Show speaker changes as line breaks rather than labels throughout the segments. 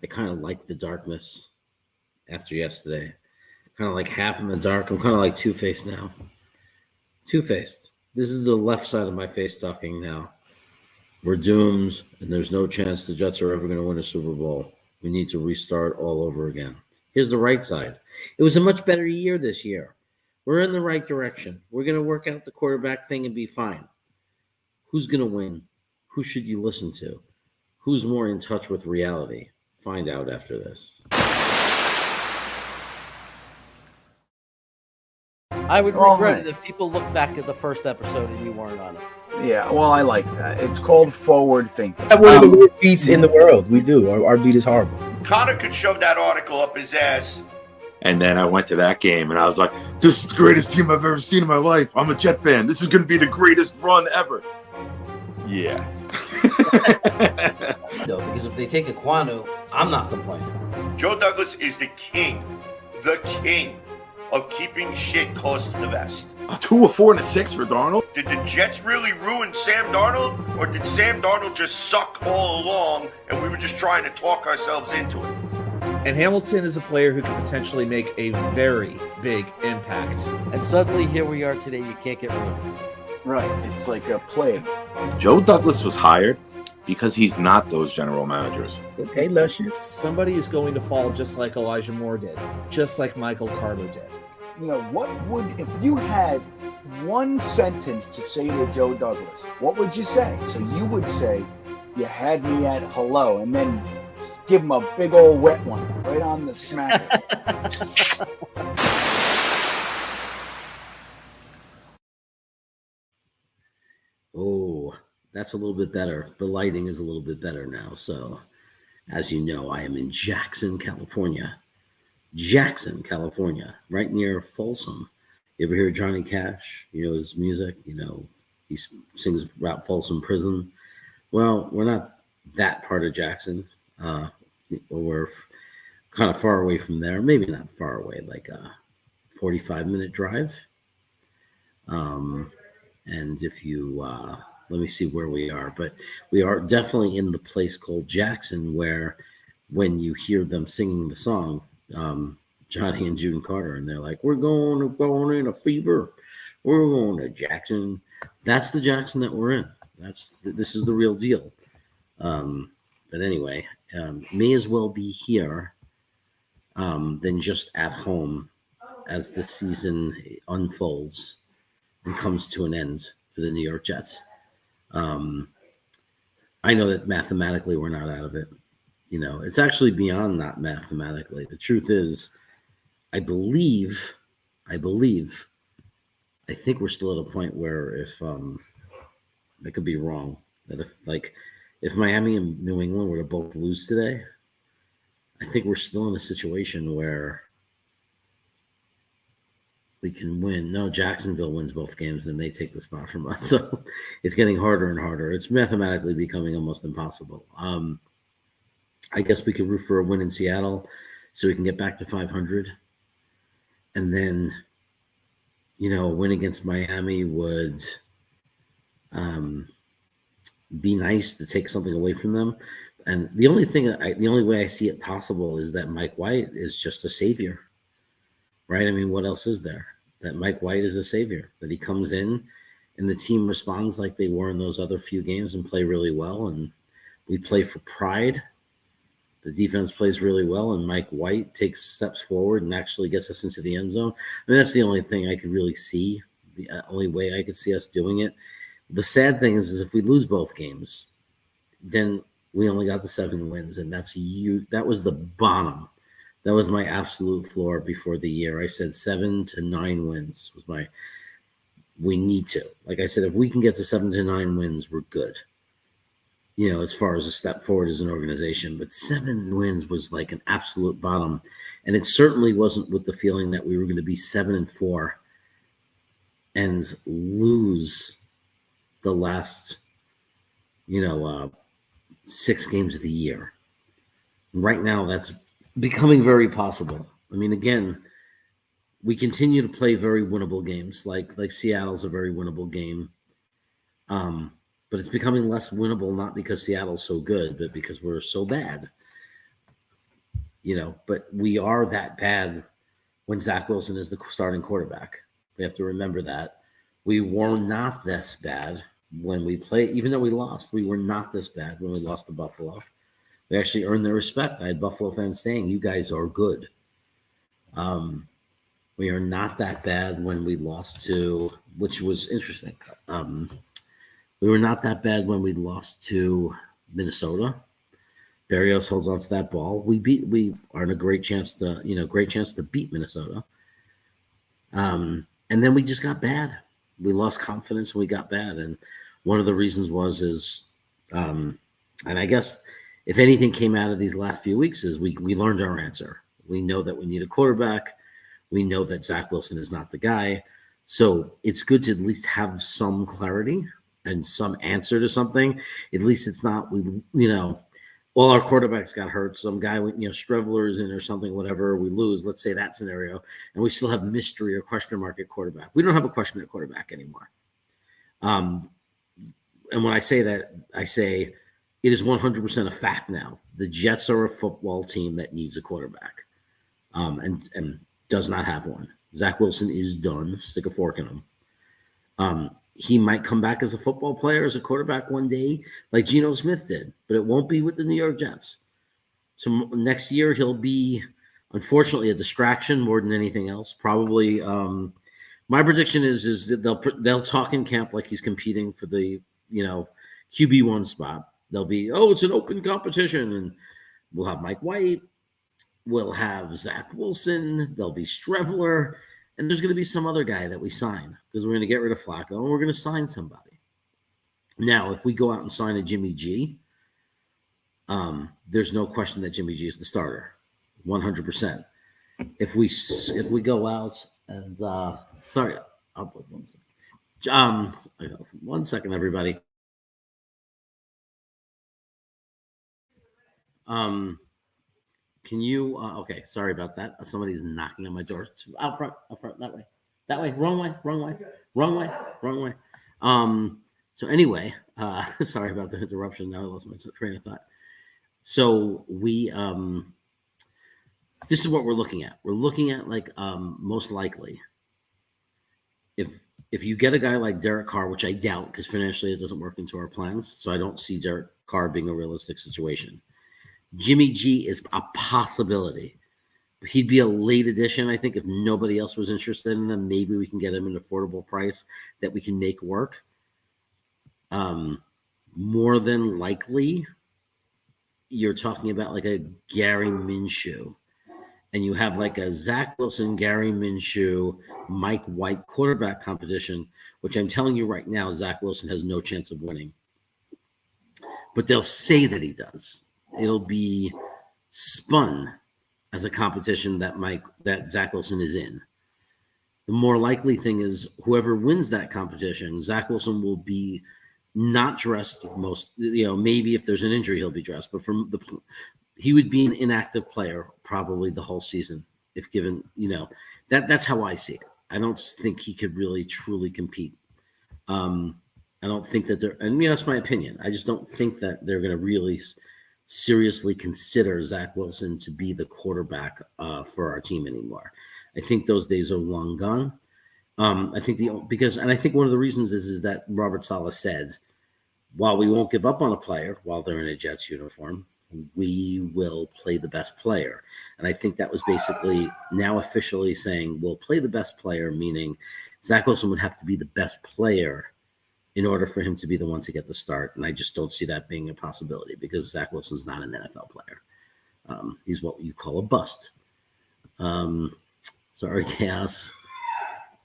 I kind of like the darkness after yesterday. Kind of like half in the dark. I'm kind of like Two-Faced now. Two-Faced. This is the left side of my face talking now. We're doomed, and there's no chance the Jets are ever going to win a Super Bowl. We need to restart all over again. Here's the right side. It was a much better year this year. We're in the right direction. We're going to work out the quarterback thing and be fine. Who's going to win? Who should you listen to? Who's more in touch with reality? Find out after this.
I would regret it if people look back at the first episode and you weren't on it.
Yeah, well, I like that. It's called forward thinking.
We have one of the worst beats in the world. We do. Our beat is horrible.
Connor could shove that article up his ass.
And then I went to that game and I was like, this is the greatest team I've ever seen in my life. I'm a Jet fan. This is going to be the greatest run ever. Yeah.
No, because if they take Ekwonu, I'm not complaining.
Joe Douglas is the king of keeping shit close to the vest.
A 2, a 4, and a 6 for Darnold?
Did the Jets really ruin Sam Darnold? Or did Sam Darnold just suck all along and we were just trying to talk ourselves into it?
And Hamilton is a player who can potentially make a very big impact.
And suddenly here we are today, you can't get rid of him.
Right, it's like a plague.
Joe Douglas was hired because he's not those general managers.
Okay, Luscious.
Somebody is going to fall just like Elijah Moore did, just like Michael Carter did.
You know, what would, if you had one sentence to say to Joe Douglas, what would you say? So you would say, you had me at hello, and then give him a big old wet one right on the smack.
Oh, that's a little bit better. The lighting is a little bit better now. So, as you know, I am in Jackson, California. Jackson, California, right near Folsom. You ever hear Johnny Cash? You know his music? You know, he sings about Folsom Prison. Well, we're not that part of Jackson. We're kind of far away from there. Maybe not far away, like a 45-minute drive. And if you, let me see where we are, but we are definitely in the place called Jackson, where when you hear them singing the song, Johnny and June Carter, and they're like, we're going in a fever. We're going to Jackson. That's the Jackson that we're in. This is the real deal. But anyway, may as well be here than just at home as the season unfolds and comes to an end for the New York Jets. I know that mathematically we're not out of it. You know, it's actually beyond not mathematically. The truth is, I think we're still at a point where if I could be wrong, that if Miami and New England were to both lose today, I think we're still in a situation where we can win. No, Jacksonville wins both games and they take the spot from us. So it's getting harder and harder. It's mathematically becoming almost impossible. I guess we could root for a win in Seattle so we can get back to 500. And then, you know, a win against Miami would be nice to take something away from them. And the only way I see it possible is that Mike White is just a savior, right? I mean, what else is there? That Mike White is a savior, that he comes in and the team responds like they were in those other few games and play really well. And we play for pride. The defense plays really well, and Mike White takes steps forward and actually gets us into the end zone. I mean, that's the only thing I could really see, the only way I could see us doing it. The sad thing is if we lose both games, then we only got the 7 wins, and that's huge. That was the bottom. That was my absolute floor before the year. I said 7 to 9 wins was we need to. Like I said, if we can get to 7 to 9 wins, we're good. You know, as far as a step forward as an organization, but 7 wins was like an absolute bottom. And it certainly wasn't with the feeling that we were going to be 7-4 and lose the last, 6 games of the year. Right now, that's becoming very possible. I mean, again, we continue to play very winnable games. Like Seattle's a very winnable game. But it's becoming less winnable, not because Seattle's so good, but because we're so bad. but we are that bad when Zach Wilson is the starting quarterback. We have to remember that. We were not this bad when we played, even though we lost, we were not this bad when we lost to Buffalo. We actually earned their respect. I had Buffalo fans saying, "You guys are good." We are not that bad when we lost to, which was interesting. We were not that bad when we lost to Minnesota. Berrios holds on to that ball. We are in a great chance to beat Minnesota. And then we just got bad. We lost confidence and we got bad. And one of the reasons and I guess if anything came out of these last few weeks is we learned our answer. We know that we need a quarterback. We know that Zach Wilson is not the guy. So it's good to at least have some clarity and some answer to something. At least it's not, all our quarterbacks got hurt. Some guy, Streveler is in or something, whatever, we lose. Let's say that scenario. And we still have mystery or question mark at quarterback. We don't have a question at quarterback anymore. And when I say that, I say it is 100% a fact now. The Jets are a football team that needs a quarterback and does not have one. Zach Wilson is done. Stick a fork in him. He might come back as a football player, as a quarterback one day, like Geno Smith did, but it won't be with the New York Jets. So next year he'll be, unfortunately, a distraction more than anything else. Probably, my prediction is that they'll talk in camp like he's competing for the QB1 spot. They'll be, it's an open competition, and we'll have Mike White, we'll have Zach Wilson, there'll be Streveler. And there's going to be some other guy that we sign because we're going to get rid of Flacco and we're going to sign somebody. Now, if we go out and sign a Jimmy G, there's no question that Jimmy G is the starter, 100%. If we go out and sorry, I'll put 1 second. 1 second, everybody. Can you, okay, sorry about that. Somebody's knocking on my door. Out front, that way, wrong way. So anyway, sorry about the interruption. Now I lost my train of thought. So this is what we're looking at. We're looking at most likely, if you get a guy like Derek Carr, which I doubt because financially it doesn't work into our plans. So I don't see Derek Carr being a realistic situation. Jimmy G is a possibility. He'd be a late addition, I think, if nobody else was interested in him. Maybe we can get him an affordable price that we can make work. More than likely, you're talking about like a Gary Minshew. And you have like a Zach Wilson, Gary Minshew, Mike White quarterback competition, which I'm telling you right now, Zach Wilson has no chance of winning. But they'll say that he does. It'll be spun as a competition that Zach Wilson is in. The more likely thing is whoever wins that competition, Zach Wilson will be not dressed maybe if there's an injury, he'll be dressed, but he would be an inactive player probably the whole season if given, that's how I see it. I don't think he could really truly compete. I don't think that that's my opinion. I just don't think that they're going to really seriously consider Zach Wilson to be the quarterback for our team anymore. I think those days are long gone. I think one of the reasons is that Robert Saleh said, while we won't give up on a player while they're in a Jets uniform, we will play the best player. And I think that was basically now officially saying we'll play the best player, meaning Zach Wilson would have to be the best player in order for him to be the one to get the start. And I just don't see that being a possibility because Zach Wilson's not an NFL player. He's what you call a bust. Sorry, Chaos,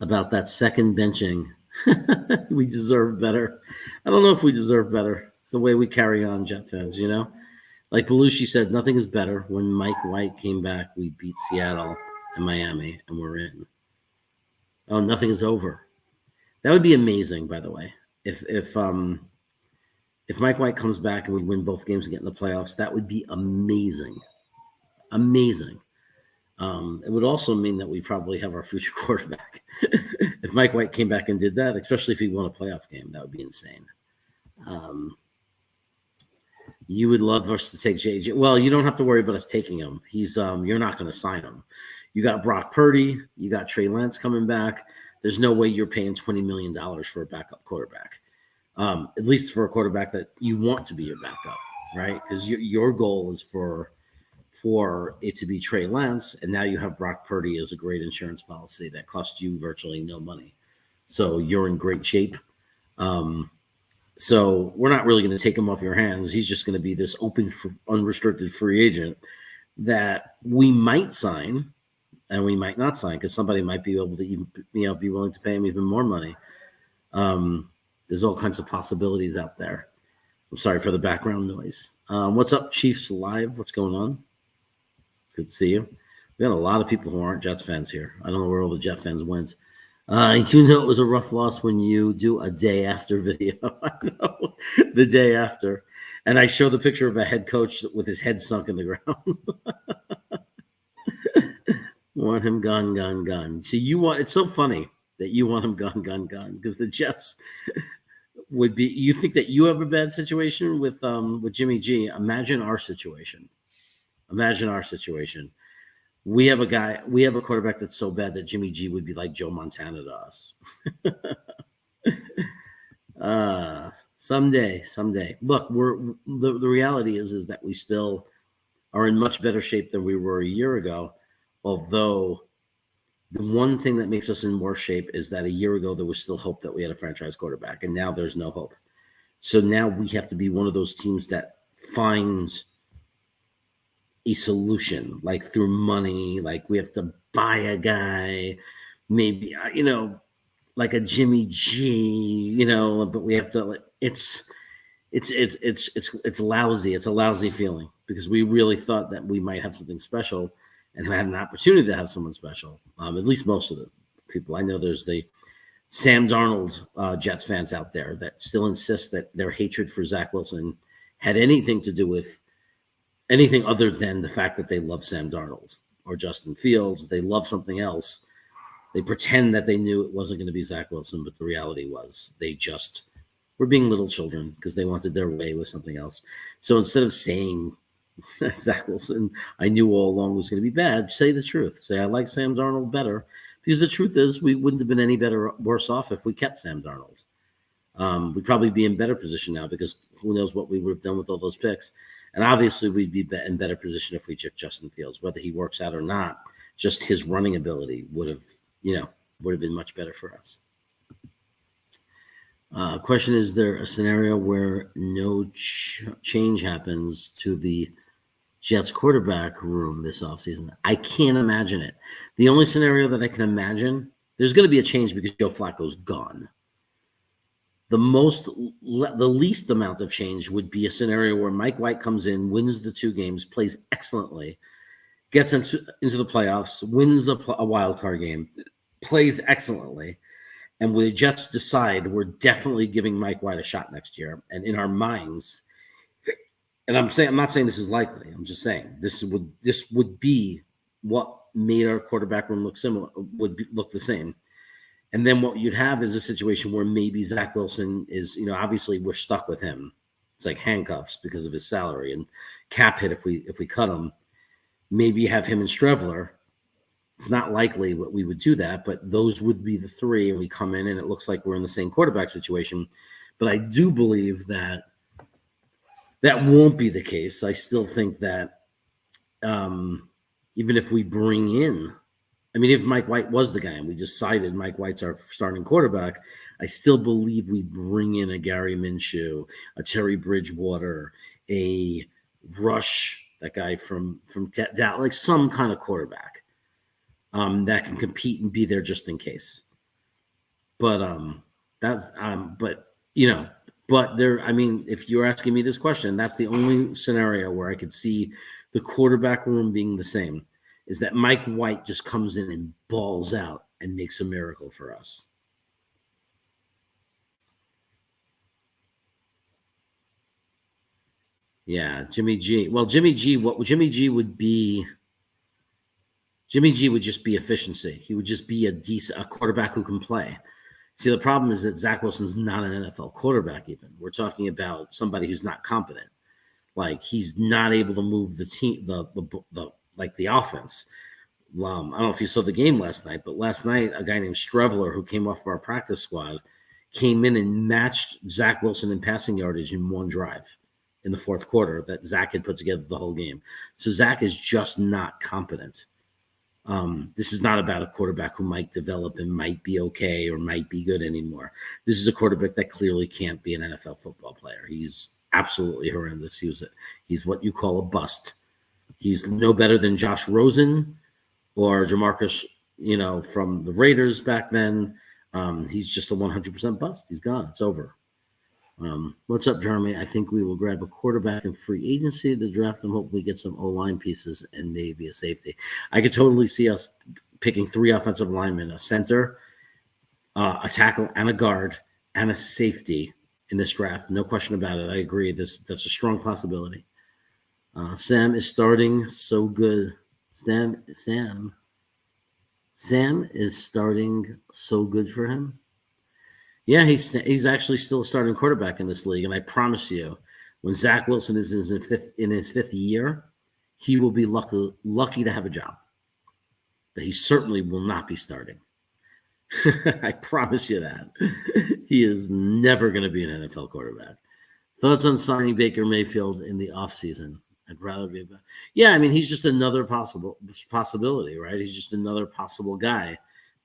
about that second benching. We deserve better. I don't know if we deserve better the way we carry on, Jet fans, Like Belushi said, nothing is better. When Mike White came back, we beat Seattle and Miami, and we're in. Oh, nothing is over. That would be amazing, by the way. If Mike White comes back and we win both games and get in the playoffs, that would be amazing. Amazing. It would also mean that we probably have our future quarterback. If Mike White came back and did that, especially if he won a playoff game, that would be insane. You would love us to take JJ. Well, you don't have to worry about us taking him. He's you're not going to sign him. You got Brock Purdy. You got Trey Lance coming back. There's no way you're paying $20 million for a backup quarterback, at least for a quarterback that you want to be your backup, right? Because your goal is for it to be Trey Lance, and now you have Brock Purdy as a great insurance policy that costs you virtually no money. So you're in great shape. So we're not really going to take him off your hands. He's just going to be this open, unrestricted free agent that we might sign and we might not sign because somebody might be able to even, be willing to pay him even more money. There's all kinds of possibilities out there. I'm sorry for the background noise. What's up, Chiefs Live? What's going on? It's good to see you. We got a lot of people who aren't Jets fans here. I don't know where all the Jet fans went. It was a rough loss when you do a day after video. I know, the day after. And I show the picture of a head coach with his head sunk in the ground. Want him gone. See, it's so funny that you want him gone, because the Jets would be, you think that you have a bad situation with Jimmy G. Imagine our situation. We have a quarterback that's so bad that Jimmy G would be like Joe Montana to us. Someday. Look, the reality is that we still are in much better shape than we were a year ago. Although the one thing that makes us in worse shape is that a year ago there was still hope that we had a franchise quarterback, and now there's no hope. So now we have to be one of those teams that finds a solution, like through money, like we have to buy a guy, maybe, like a Jimmy G, but we have to, it's lousy. It's a lousy feeling because we really thought that we might have something special and had an opportunity to have someone special. At least most of the people I know, there's the Sam Darnold Jets fans out there that still insist that their hatred for Zach Wilson had anything to do with anything other than the fact that they love Sam Darnold or Justin Fields. They love something else. They pretend that they knew it wasn't going to be Zach Wilson, but the reality was they just were being little children because they wanted their way with something else. So instead of saying Zach Wilson, I knew all along was going to be bad, say the truth. Say, I like Sam Darnold better, because the truth is we wouldn't have been any worse off if we kept Sam Darnold. We'd probably be in better position now because who knows what we would have done with all those picks. And obviously we'd be in better position if we took Justin Fields, whether he works out or not. Just his running ability would have been much better for us. Question, is there a scenario where no change happens to the Jets quarterback room this offseason? I can't imagine it. The only scenario that I can imagine, there's going to be a change because Joe Flacco's gone. The least amount of change would be a scenario where Mike White comes in, wins the 2 games, plays excellently, gets into the playoffs, wins a wild card game, plays excellently, and the Jets decide we're definitely giving Mike White a shot next year. And in our minds, and I'm not saying this is likely. I'm just saying this would be what made our quarterback room look the same. And then what you'd have is a situation where maybe Zach Wilson is, obviously we're stuck with him. It's like handcuffs because of his salary and cap hit if we cut him. Maybe you have him and Strevler. It's not likely what we would do that, but those would be the 3, and we come in and it looks like we're in the same quarterback situation. But I do believe that won't be the case. I still think that even if we bring in, if Mike White was the guy and we decided Mike White's our starting quarterback, I still believe we bring in a Gary Minshew, a Terry Bridgewater, a Rush, that guy from Dallas, like some kind of quarterback that can compete and be there just in case. But if you're asking me this question, that's the only scenario where I could see the quarterback room being the same. Is that Mike White just comes in and balls out and makes a miracle for us. Yeah, Jimmy G. Well, Jimmy G would just be efficiency. He would just be a quarterback who can play. See, the problem is that Zach Wilson's not an NFL quarterback even. We're talking about somebody who's not competent. Like he's not able to move the team, the offense. I don't know if you saw the game last night, but last night a guy named Strevler, who came off our practice squad, came in and matched Zach Wilson in passing yardage in one drive in the fourth quarter that Zach had put together the whole game. So Zach is just not competent. This is not about a quarterback who might develop and might be okay or might be good anymore. This is a quarterback that clearly can't be an NFL football player. He's absolutely horrendous. He's what you call a bust. He's no better than Josh Rosen or Jamarcus, from the Raiders back then. He's just a 100% bust. He's gone. It's over. What's up, Jeremy? I think we will grab a quarterback in free agency to draft and hopefully get some O-line pieces and maybe a safety. I could totally see us picking 3 offensive linemen, a center, a tackle, and a guard, and a safety in this draft. No question about it. I agree. That's a strong possibility. Sam is starting so good. Sam is starting so good for him. Yeah, he's actually still a starting quarterback in this league, and I promise you, when Zach Wilson is in his fifth year, he will be lucky to have a job. But he certainly will not be starting. I promise you that. He is never going to be an NFL quarterback. Thoughts on signing Baker Mayfield in the offseason? I'd rather be – yeah, I mean, he's just another possibility, right? He's just another possible guy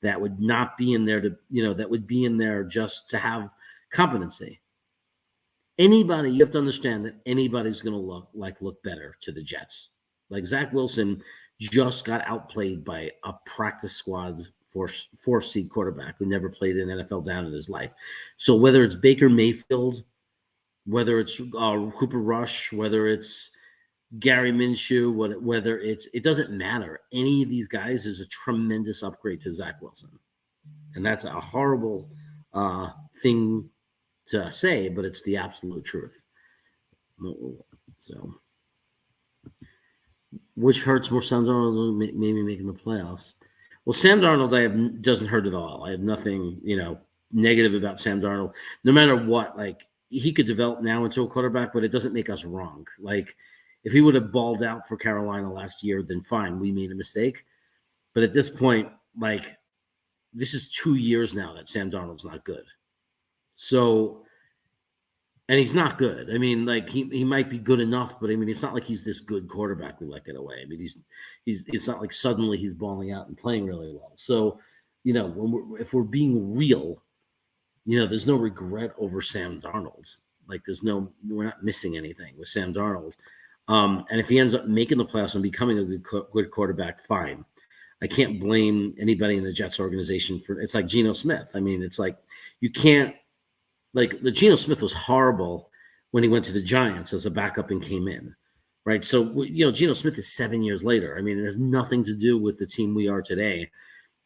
that would not be in there that would be in there just to have competency. Anybody, you have to understand that anybody's going to look better to the Jets. Like Zach Wilson just got outplayed by a practice squad fourth seed quarterback who never played an NFL down in his life. So whether it's Baker Mayfield, whether it's Cooper Rush, whether it's Gary Minshew, whether it doesn't matter. Any of these guys is a tremendous upgrade to Zach Wilson. And that's a horrible thing to say, but it's the absolute truth. So, which hurts more, Sam Darnold maybe making the playoffs? Well, Sam Darnold doesn't hurt at all. I have nothing, negative about Sam Darnold. No matter what, he could develop now into a quarterback, but it doesn't make us wrong. If he would have balled out for Carolina last year, then fine, we made a mistake. But at this point, this is 2 years now that Sam Darnold's not good. So, and he's not good. I mean, he might be good enough, but I mean, it's not like he's this good quarterback we let get away. I mean, it's not like suddenly he's balling out and playing really well. So, if we're being real, there's no regret over Sam Darnold. We're not missing anything with Sam Darnold. And if he ends up making the playoffs and becoming a good quarterback, fine. I can't blame anybody in the Jets organization for it's like Geno Smith. I mean, it's like you can't the Geno Smith was horrible when he went to the Giants as a backup and came in, right? So Geno Smith is 7 years later. I mean, it has nothing to do with the team we are today.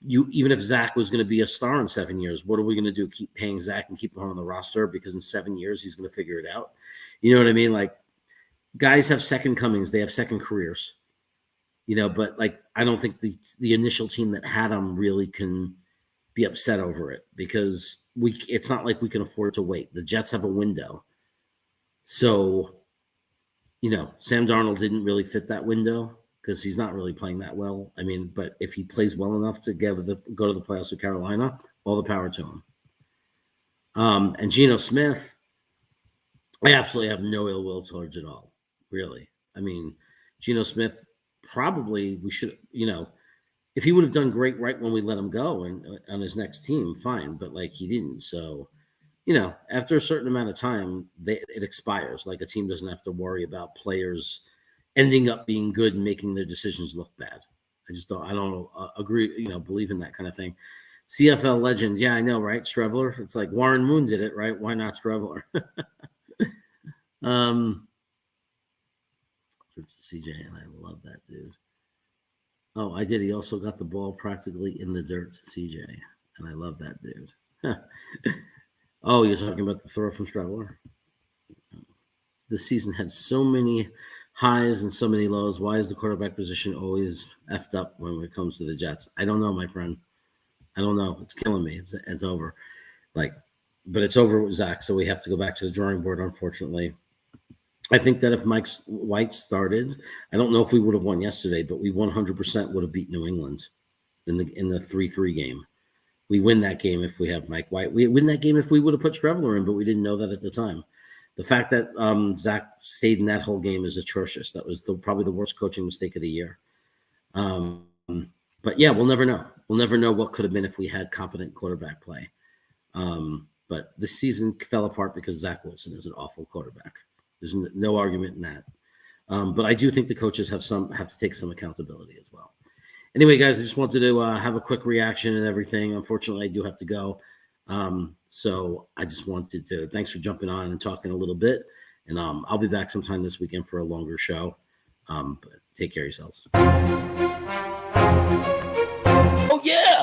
Even if Zach was going to be a star in 7 years, what are we going to do? Keep paying Zach and keep him on the roster because in 7 years he's going to figure it out. You know what I mean? Guys have second comings. They have second careers, but I don't think the initial team that had them really can be upset over it because it's not like we can afford to wait. The Jets have a window. So, Sam Darnold didn't really fit that window because he's not really playing that well. I mean, but if he plays well enough to go to the playoffs with Carolina, all the power to him. And Geno Smith, I absolutely have no ill will towards it all. Really. I mean, Geno Smith, probably we should, if he would have done great right when we let him go and on his next team, fine. But he didn't. So, after a certain amount of time, it expires. A team doesn't have to worry about players ending up being good and making their decisions look bad. I don't agree, believe in that kind of thing. CFL legend. Yeah, I know, right? Strevler. It's like Warren Moon did it, right? Why not Strevler? CJ, and I love that dude. Oh, I did. He also got the ball practically in the dirt to CJ, and I love that dude. Oh, you're talking about the throw from Strevler? This season had so many highs and so many lows. Why is the quarterback position always effed up when it comes to the Jets? I don't know, my friend. I don't know. It's killing me. It's over. But it's over with Zach, so we have to go back to the drawing board, unfortunately. I think that if Mike White started, I don't know if we would have won yesterday, but we 100% would have beat New England in the 3-3 game. We win that game if we have Mike White. We win that game if we would have put Trevor in, but we didn't know that at the time. The fact that Zach stayed in that whole game is atrocious. That was probably the worst coaching mistake of the year. But yeah, we'll never know. We'll never know what could have been if we had competent quarterback play. But this season fell apart because Zach Wilson is an awful quarterback. There's no argument in that. But I do think the coaches have to take some accountability as well. Anyway, guys, I just wanted to have a quick reaction and everything. Unfortunately, I do have to go. So I just wanted to thanks for jumping on and talking a little bit. And I'll be back sometime this weekend for a longer show. But take care of yourselves.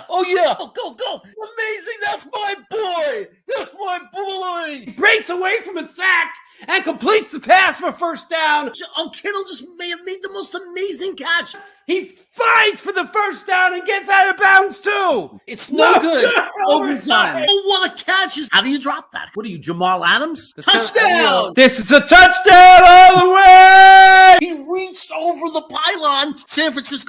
Oh yeah! Go! Amazing! That's my boy! That's my boy!
Breaks away from a sack and completes the pass for first down.
Oh, Kittle just may have made the most amazing catch.
He fights for the first down and gets out of bounds too.
It's no good. Overtime. Oh, what a catch! How do you drop that? What are you, Jamal Adams? Touchdown!
This is a touchdown all the way!
He reached over the pylon. San Francisco